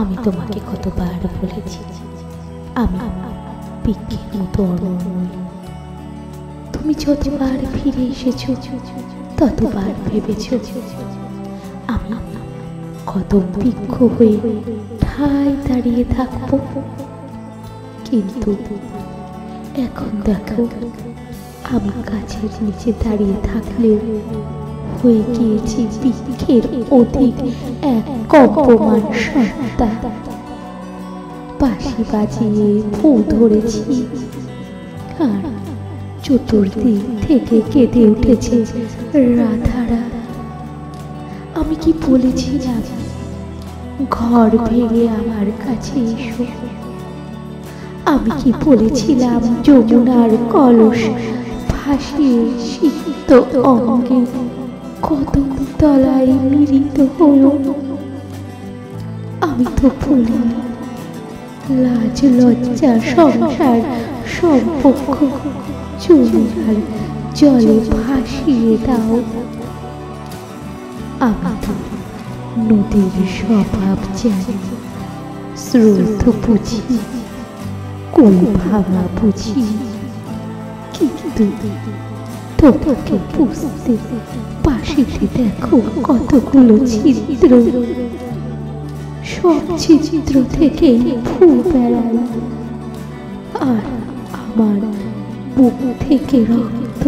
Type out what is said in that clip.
আমি তোমাকে কতবার বলেছি আমি বৃক্ষের মতো অনড়। তুমি যতবার ফিরে এসেছো ততবার ভেবেছ আমি কত বৃক্ষ হয়ে ঠায় দাঁড়িয়ে থাকবো। কিন্তু এখন দেখো, আমি গাছের নিচে দাঁড়িয়ে থাকলেও হয়ে গিয়েছি বৃক্ষের অধিক এক কম্পমান সত্তা। বাঁশি বাজিয়ে ফু ধরেছি, আর চতুর্দিক থেকে কেঁদে উঠেছে রাধারা। আমি কি বলেছিলাম ঘর ভেঙে আমার কাছে এসো? আমি কি বলেছিলাম যমুনার কলস ভাসিয়ে সিক্ত অঙ্গে কদম তলায় মিলিত হলো? আমি তো বলিনি লাজ লজ্জা সংসার সম্পর্ক যমুনার জলে ভাসিয়ে দাও। আমি তো নদীর স্বভাব জানি, স্রোত বুঝি, কুল ভাঙা বুঝি, কিন্তু তোমাকে বুঝতে পাশিতে দেখো কতগুলো ছিদ্র। সব ছিদ্র থেকেই ফু বেড়ায়, আর আমার বুক থেকে রক্ত।